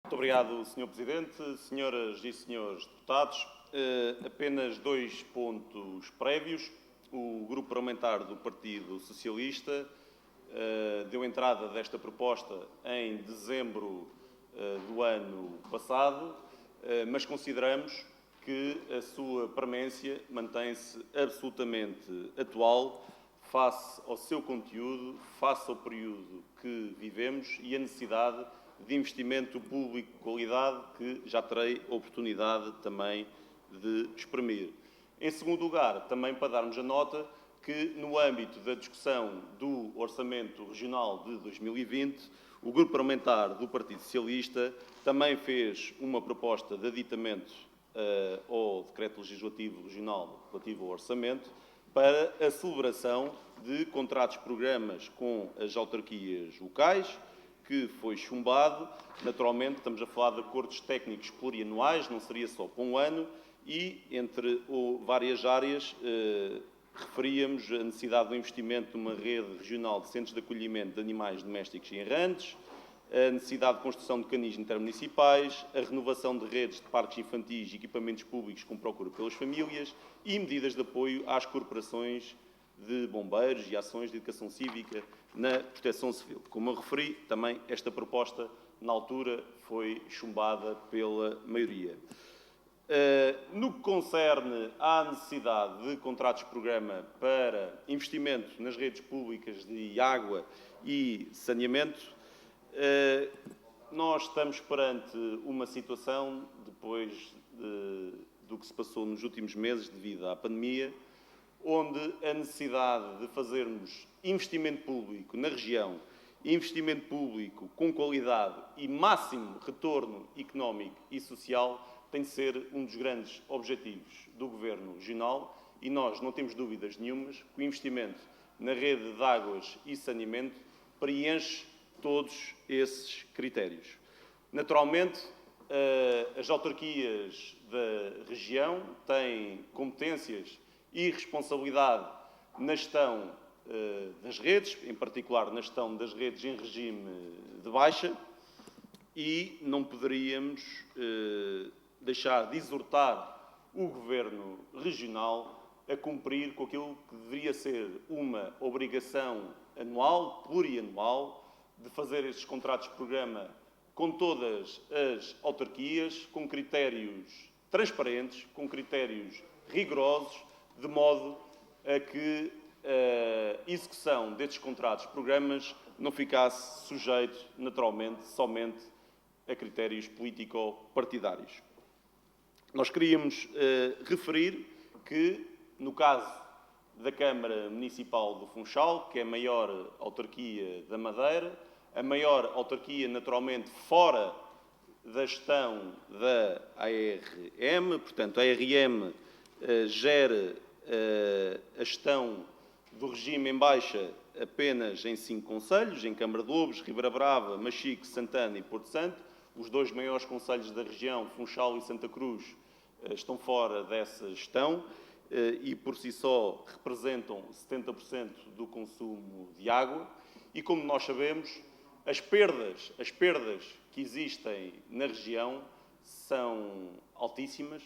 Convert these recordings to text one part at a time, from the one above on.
Muito obrigado, Sr. Presidente. Senhoras e senhores deputados, apenas 2 pontos prévios. O Grupo Parlamentar do Partido Socialista deu entrada desta proposta em dezembro do ano passado, mas consideramos que a sua premência mantém-se absolutamente atual face ao seu conteúdo, face ao período que vivemos e a necessidade de investimento público de qualidade que já terei oportunidade também de exprimir. Em segundo lugar, também para darmos a nota que, no âmbito da discussão do Orçamento Regional de 2020, o Grupo Parlamentar do Partido Socialista também fez uma proposta de aditamento ao Decreto Legislativo Regional relativo ao Orçamento para a celebração de contratos-programas com as autarquias locais, que foi chumbado. Naturalmente, estamos a falar de acordos técnicos plurianuais, não seria só para um ano, e entre várias áreas referíamos a necessidade do investimento numa rede regional de centros de acolhimento de animais domésticos e errantes, a necessidade de construção de canis intermunicipais, a renovação de redes de parques infantis e equipamentos públicos com procura pelas famílias e medidas de apoio às corporações de bombeiros e ações de educação cívica na proteção civil. Como eu referi, também esta proposta, na altura, foi chumbada pela maioria. No que concerne à necessidade de contratos-programa para investimento nas redes públicas de água e saneamento, nós estamos perante uma situação, depois do que se passou nos últimos meses devido à pandemia, onde a necessidade de fazermos investimento público na região, investimento público com qualidade e máximo retorno económico e social tem de ser um dos grandes objetivos do Governo Regional e nós não temos dúvidas nenhumas que o investimento na rede de águas e saneamento preenche todos esses critérios. Naturalmente, as autarquias da região têm competências e responsabilidade na gestão das redes, em particular na gestão das redes em regime de baixa, e não poderíamos deixar de exortar o Governo Regional a cumprir com aquilo que deveria ser uma obrigação anual, plurianual, de fazer estes contratos-programa com todas as autarquias, com critérios transparentes, com critérios rigorosos, de modo a que a execução destes contratos-programas não ficasse sujeito, naturalmente, somente a critérios político-partidários. Nós queríamos referir que, no caso da Câmara Municipal do Funchal, que é a maior autarquia da Madeira, a maior autarquia, naturalmente, fora da gestão da ARM, portanto, a ARM gera a gestão do regime em baixa apenas em 5 concelhos, em Câmara de Lobos, Ribeira Brava, Machique, Santana e Porto Santo. Os 2 maiores concelhos da região, Funchal e Santa Cruz, estão fora dessa gestão e, por si só, representam 70% do consumo de água. E, como nós sabemos, as perdas que existem na região são altíssimas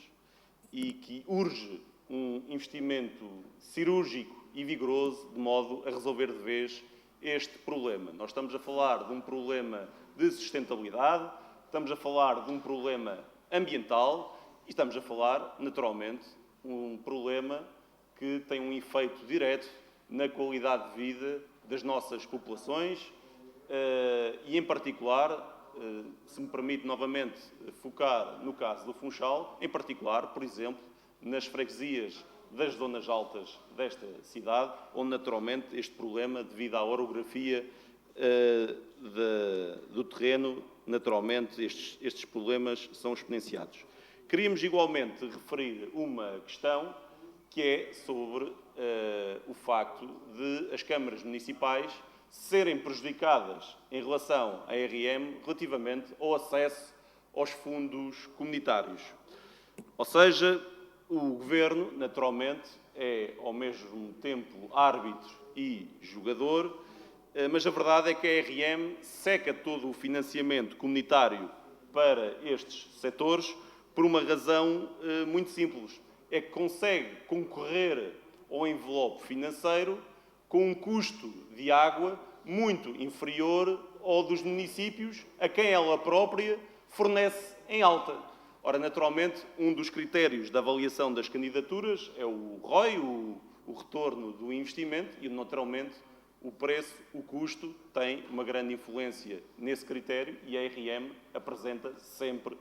e que urge um investimento cirúrgico e vigoroso de modo a resolver de vez este problema. Nós estamos a falar de um problema de sustentabilidade, estamos a falar de um problema ambiental e estamos a falar, naturalmente, um problema que tem um efeito direto na qualidade de vida das nossas populações e, em particular, se me permite novamente focar no caso do Funchal, em particular, por exemplo, nas freguesias das zonas altas desta cidade, onde naturalmente este problema, devido à orografia do terreno, naturalmente estes problemas são exponenciados. Queríamos igualmente referir uma questão que é sobre o facto de as câmaras municipais serem prejudicadas em relação à ARM relativamente ao acesso aos fundos comunitários. Ou seja, o Governo, naturalmente, é ao mesmo tempo árbitro e jogador, mas a verdade é que a ARM seca todo o financiamento comunitário para estes setores por uma razão muito simples. É que consegue concorrer ao envelope financeiro com um custo de água muito inferior ao dos municípios a quem ela própria fornece em alta. Ora, naturalmente, um dos critérios da avaliação das candidaturas é o ROI, o retorno do investimento, e, naturalmente, o preço, o custo, tem uma grande influência nesse critério e a RM apresenta sempre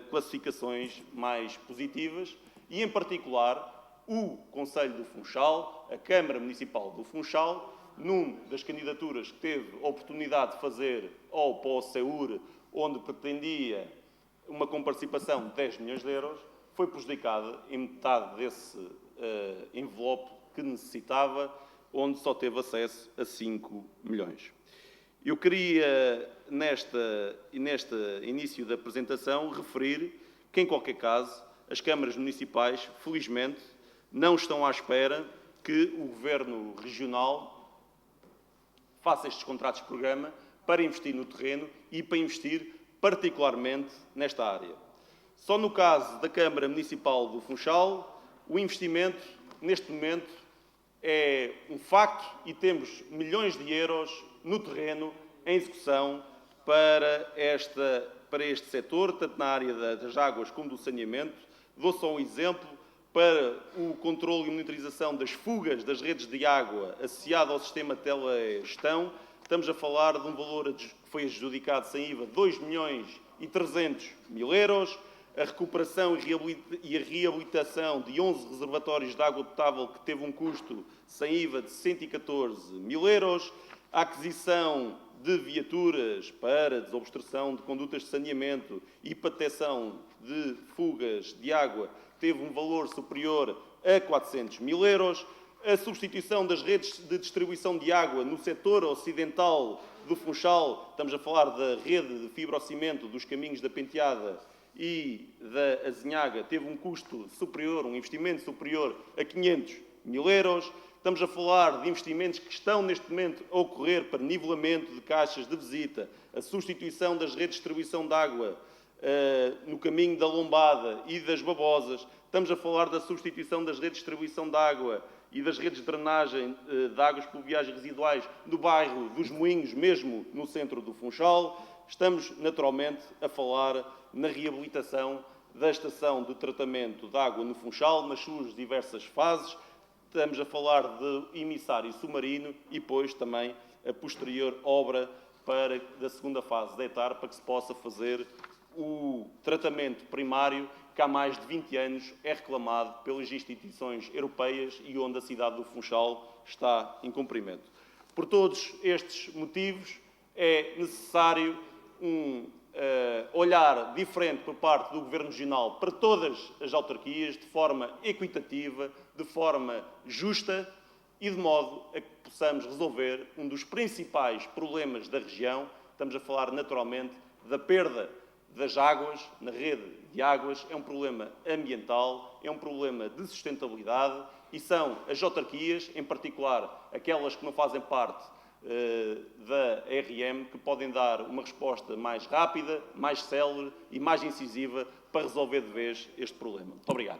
classificações mais positivas e, em particular, o Conselho do Funchal, a Câmara Municipal do Funchal, numa das candidaturas que teve a oportunidade de fazer ao POSEUR, onde pretendia uma comparticipação de 10 milhões de euros, foi prejudicada em metade desse envelope que necessitava, onde só teve acesso a 5 milhões. Eu queria, neste início da apresentação, referir que, em qualquer caso, as câmaras municipais, felizmente, não estão à espera que o Governo Regional faça estes contratos de programa para investir no terreno e para investir particularmente nesta área. Só no caso da Câmara Municipal do Funchal, o investimento, neste momento, é um facto e temos milhões de euros no terreno em execução para este setor, tanto na área das águas como do saneamento. Dou só um exemplo. Para o controle e monitorização das fugas das redes de água associado ao sistema de telegestão, estamos a falar de um valor que foi adjudicado sem IVA de 2.300.000 euros, a recuperação e a reabilitação de 11 reservatórios de água potável que teve um custo sem IVA de 114.000 euros, a aquisição de viaturas para desobstrução de condutas de saneamento e para detecção de fugas de água teve um valor superior a 400.000 euros, a substituição das redes de distribuição de água no setor ocidental do Funchal, estamos a falar da rede de fibrocimento dos caminhos da Penteada e da Azinhaga, teve um custo superior, um investimento superior a 500.000 euros. Estamos a falar de investimentos que estão neste momento a ocorrer para nivelamento de caixas de visita, a substituição das redes de distribuição de água no caminho da Lombada e das Babosas. Estamos a falar da substituição das redes de distribuição de água e das redes de drenagem de águas pluviais residuais no bairro dos Moinhos, mesmo no centro do Funchal. Estamos, naturalmente, a falar na reabilitação da estação de tratamento de água no Funchal, nas suas diversas fases. Estamos a falar de emissário submarino e depois também a posterior obra da segunda fase da ETAR para que se possa fazer o tratamento primário que há mais de 20 anos é reclamado pelas instituições europeias e onde a cidade do Funchal está em cumprimento. Por todos estes motivos, é necessário um olhar diferente por parte do Governo Regional para todas as autarquias, de forma equitativa, de forma justa e de modo a que possamos resolver um dos principais problemas da região. Estamos a falar, naturalmente, da perda das águas na rede de águas. É um problema ambiental, é um problema de sustentabilidade e são as autarquias, em particular aquelas que não fazem parte da RM, que podem dar uma resposta mais rápida, mais célere e mais incisiva para resolver de vez este problema. Muito obrigado.